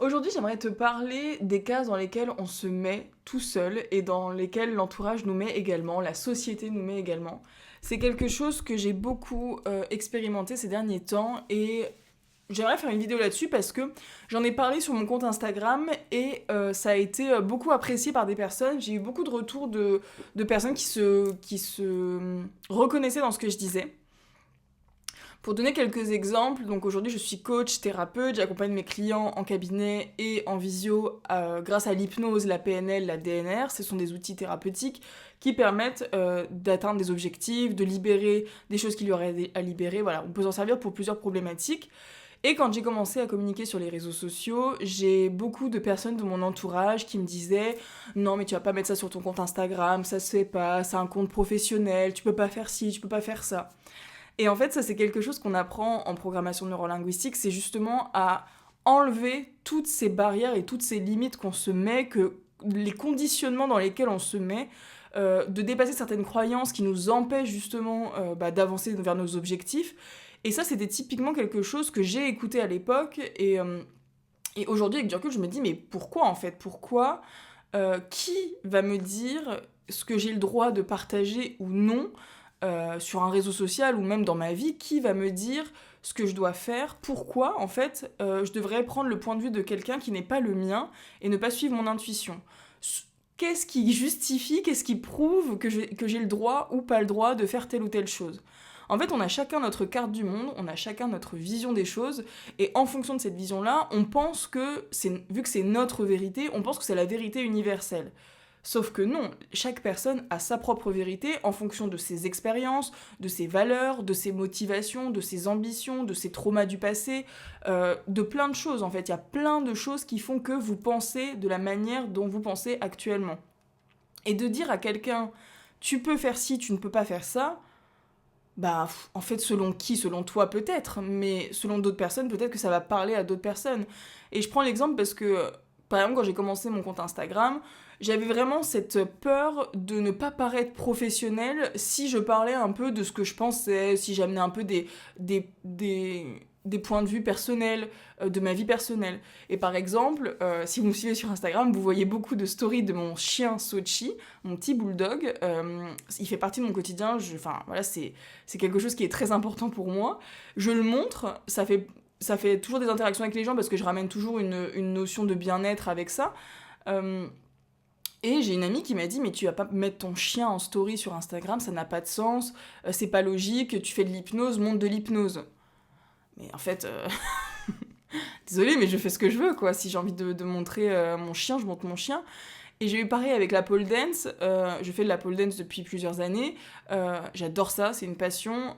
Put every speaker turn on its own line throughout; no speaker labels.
Aujourd'hui, j'aimerais te parler des cases dans lesquelles on se met tout seul et dans lesquelles l'entourage nous met également, la société nous met également. C'est quelque chose que j'ai beaucoup expérimenté ces derniers temps et j'aimerais faire une vidéo là-dessus parce que j'en ai parlé sur mon compte Instagram et ça a été beaucoup apprécié par des personnes. J'ai eu beaucoup de retours de personnes qui se reconnaissaient dans ce que je disais. Pour donner quelques exemples, donc aujourd'hui je suis coach, thérapeute, j'accompagne mes clients en cabinet et en visio grâce à l'hypnose, la PNL, la DNR. Ce sont des outils thérapeutiques qui permettent d'atteindre des objectifs, de libérer des choses qu'il y aurait à libérer. Voilà, on peut s'en servir pour plusieurs problématiques. Et quand j'ai commencé à communiquer sur les réseaux sociaux, j'ai beaucoup de personnes de mon entourage qui me disaient non mais tu vas pas mettre ça sur ton compte Instagram, ça se fait pas, c'est un compte professionnel, tu peux pas faire ci, tu peux pas faire ça. Et en fait, ça, c'est quelque chose qu'on apprend en programmation neurolinguistique, c'est justement à enlever toutes ces barrières et toutes ces limites qu'on se met, que les conditionnements dans lesquels on se met, de dépasser certaines croyances qui nous empêchent justement d'avancer vers nos objectifs. Et ça, c'était typiquement quelque chose que j'ai écouté à l'époque. Et aujourd'hui, avec du recul, je me dis, mais pourquoi en fait? Pourquoi qui va me dire ce que j'ai le droit de partager ou non sur un réseau social ou même dans ma vie, qui va me dire ce que je dois faire, pourquoi en fait je devrais prendre le point de vue de quelqu'un qui n'est pas le mien et ne pas suivre mon intuition. Qu'est-ce qui justifie, qu'est-ce qui prouve que j'ai le droit ou pas le droit de faire telle ou telle chose? En fait, on a chacun notre carte du monde, on a chacun notre vision des choses, et en fonction de cette vision-là, on pense que, vu que c'est notre vérité, on pense que c'est la vérité universelle. Sauf que non, chaque personne a sa propre vérité en fonction de ses expériences, de ses valeurs, de ses motivations, de ses ambitions, de ses traumas du passé, de plein de choses en fait. Il y a plein de choses qui font que vous pensez de la manière dont vous pensez actuellement. Et de dire à quelqu'un, tu peux faire ci, tu ne peux pas faire ça, bah en fait selon qui, selon toi peut-être, mais selon d'autres personnes peut-être que ça va parler à d'autres personnes. Et je prends l'exemple parce que par exemple quand j'ai commencé mon compte Instagram, j'avais vraiment cette peur de ne pas paraître professionnelle si je parlais un peu de ce que je pensais, si j'amenais un peu des points de vue personnels, de ma vie personnelle. Et par exemple, si vous me suivez sur Instagram, vous voyez beaucoup de stories de mon chien Sochi, mon petit bulldog. Il fait partie de mon quotidien, enfin voilà, c'est quelque chose qui est très important pour moi. Je le montre, ça fait toujours des interactions avec les gens parce que je ramène toujours une notion de bien-être avec ça. Euh, et j'ai une amie qui m'a dit mais tu vas pas mettre ton chien en story sur Instagram, ça n'a pas de sens, c'est pas logique, tu fais de l'hypnose, monte de l'hypnose. Mais en fait, désolée mais je fais ce que je veux quoi, si j'ai envie de montrer mon chien, je montre mon chien. Et j'ai eu pareil avec la pole dance. Je fais de la pole dance depuis plusieurs années. J'adore ça, c'est une passion.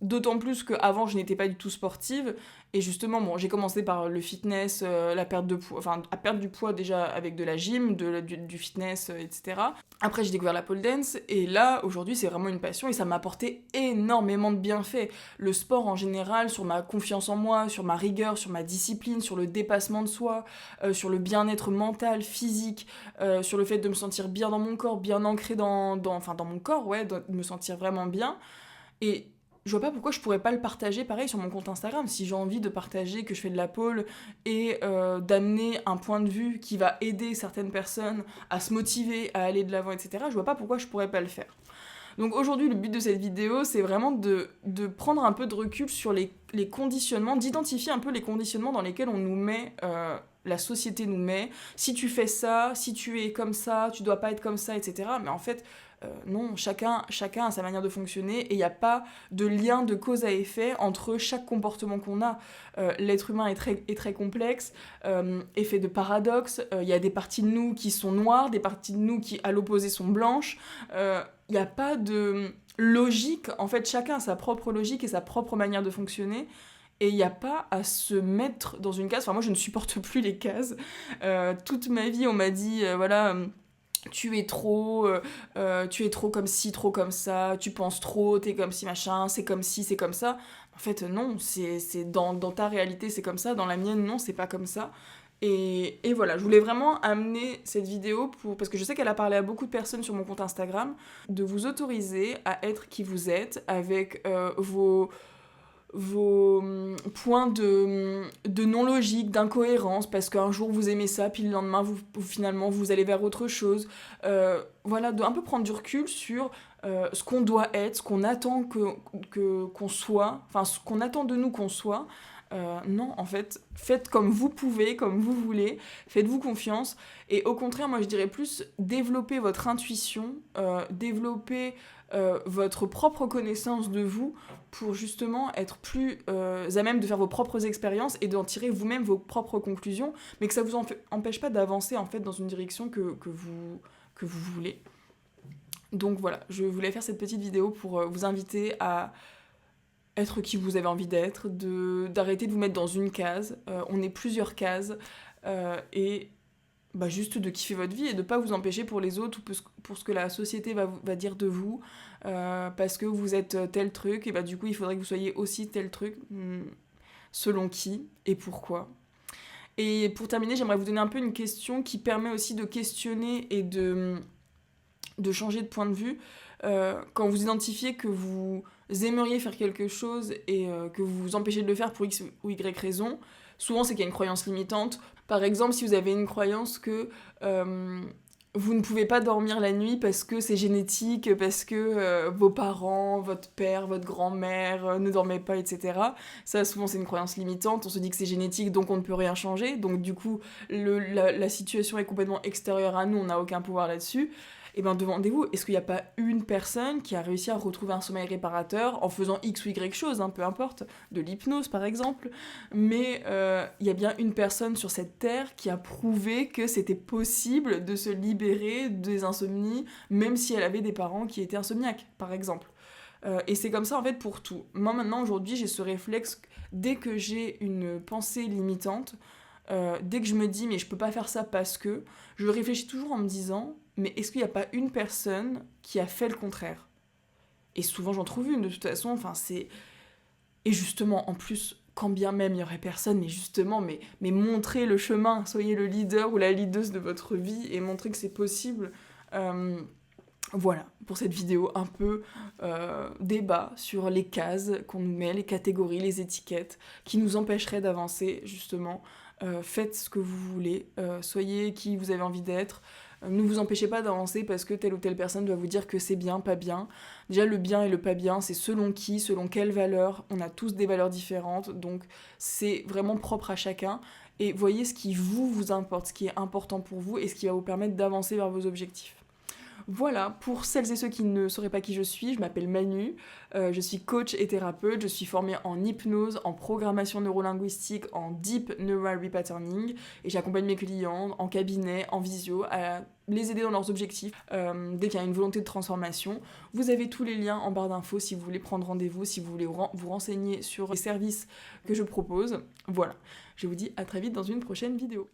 D'autant plus qu'avant, je n'étais pas du tout sportive. Et justement, bon, j'ai commencé par le fitness, la perte de poids, enfin, à perdre du poids déjà avec de la gym, du fitness, etc. Après, j'ai découvert la pole dance. Et là, aujourd'hui, c'est vraiment une passion. Et ça m'a apporté énormément de bienfaits. Le sport en général, sur ma confiance en moi, sur ma rigueur, sur ma discipline, sur le dépassement de soi, sur le bien-être mental, physique, sur le fait de me sentir bien dans mon corps, bien ancré dans mon corps, ouais, de me sentir vraiment bien. Et je vois pas pourquoi je pourrais pas le partager pareil sur mon compte Instagram. Si j'ai envie de partager que je fais de la pole et d'amener un point de vue qui va aider certaines personnes à se motiver, à aller de l'avant, etc., je vois pas pourquoi je pourrais pas le faire. Donc aujourd'hui, le but de cette vidéo, c'est vraiment de prendre un peu de recul sur les conditionnements, d'identifier un peu les conditionnements dans lesquels on nous met, la société nous met. Si tu fais ça, si tu es comme ça, tu dois pas être comme ça, etc. Mais en fait, non, chacun a sa manière de fonctionner et il n'y a pas de lien de cause à effet entre chaque comportement qu'on a. L'être humain est très complexe, est fait de paradoxes. Il y a des parties de nous qui sont noires, des parties de nous qui, à l'opposé, sont blanches. Il n'y a pas de logique. En fait, chacun a sa propre logique et sa propre manière de fonctionner. Et il n'y a pas à se mettre dans une case. Enfin, moi, je ne supporte plus les cases. Toute ma vie, on m'a dit, voilà, tu es trop comme ci, trop comme ça, tu penses trop, t'es comme ci, machin, c'est comme ci, c'est comme ça. En fait, non, c'est dans ta réalité, c'est comme ça. Dans la mienne, non, c'est pas comme ça. Et voilà, je voulais vraiment amener cette vidéo parce que je sais qu'elle a parlé à beaucoup de personnes sur mon compte Instagram, de vous autoriser à être qui vous êtes avec vos points de non-logique, d'incohérence, parce qu'un jour vous aimez ça, puis le lendemain finalement vous allez vers autre chose. Voilà, un peu prendre du recul sur ce qu'on doit être, ce qu'on attend qu'on soit, enfin ce qu'on attend de nous qu'on soit. Non, en fait, faites comme vous pouvez, comme vous voulez, faites-vous confiance. Et au contraire, moi je dirais plus, développez votre intuition, développez votre propre connaissance de vous pour justement être plus à même de faire vos propres expériences et d'en tirer vous-même vos propres conclusions, mais que ça vous empêche pas d'avancer en fait dans une direction que vous voulez. Donc voilà, je voulais faire cette petite vidéo pour vous inviter à être qui vous avez envie d'être, d'arrêter de vous mettre dans une case. On est plusieurs cases et juste de kiffer votre vie et de pas vous empêcher pour les autres ou pour ce que la société va dire de vous parce que vous êtes tel truc et du coup il faudrait que vous soyez aussi tel truc. Selon qui et pourquoi. Et pour terminer, j'aimerais vous donner un peu une question qui permet aussi de questionner et de changer de point de vue. Quand vous identifiez que vous aimeriez faire quelque chose et que vous vous empêchez de le faire pour X ou Y raison, souvent c'est qu'il y a une croyance limitante. Par exemple, si vous avez une croyance que vous ne pouvez pas dormir la nuit parce que c'est génétique, parce que vos parents, votre père, votre grand-mère ne dormaient pas, etc. Ça, souvent, c'est une croyance limitante. On se dit que c'est génétique, donc on ne peut rien changer. Donc, du coup, la situation est complètement extérieure à nous, on n'a aucun pouvoir là-dessus. Et bien, demandez-vous, est-ce qu'il n'y a pas une personne qui a réussi à retrouver un sommeil réparateur en faisant X ou Y chose, peu importe, de l'hypnose par exemple, mais il y a bien une personne sur cette terre qui a prouvé que c'était possible de se libérer des insomnies, même si elle avait des parents qui étaient insomniaques, par exemple. Et c'est comme ça en fait pour tout. Moi maintenant, aujourd'hui, j'ai ce réflexe, dès que j'ai une pensée limitante, dès que je me dis mais je peux pas faire ça parce que, je réfléchis toujours en me disant mais est-ce qu'il n'y a pas une personne qui a fait le contraire? Et souvent j'en trouve une de toute façon, enfin c'est... Et justement, en plus, quand bien même il y aurait personne, mais justement, mais montrez le chemin, soyez le leader ou la leaduse de votre vie et montrez que c'est possible. Voilà, pour cette vidéo un peu débat sur les cases qu'on nous met, les catégories, les étiquettes, qui nous empêcheraient d'avancer, justement. Faites ce que vous voulez, soyez qui vous avez envie d'être, ne vous empêchez pas d'avancer parce que telle ou telle personne doit vous dire que c'est bien, pas bien. Déjà, le bien et le pas bien, c'est selon qui, selon quelles valeurs. On a tous des valeurs différentes, donc c'est vraiment propre à chacun. Et voyez ce qui vous importe, ce qui est important pour vous et ce qui va vous permettre d'avancer vers vos objectifs. Voilà, pour celles et ceux qui ne sauraient pas qui je m'appelle Manu, je suis coach et thérapeute, je suis formée en hypnose, en programmation neurolinguistique, en deep neural repatterning, et j'accompagne mes clients en cabinet, en visio, à les aider dans leurs objectifs, dès qu'il y a une volonté de transformation. Vous avez tous les liens en barre d'infos si vous voulez prendre rendez-vous, si vous voulez vous renseigner sur les services que je propose. Voilà, je vous dis à très vite dans une prochaine vidéo.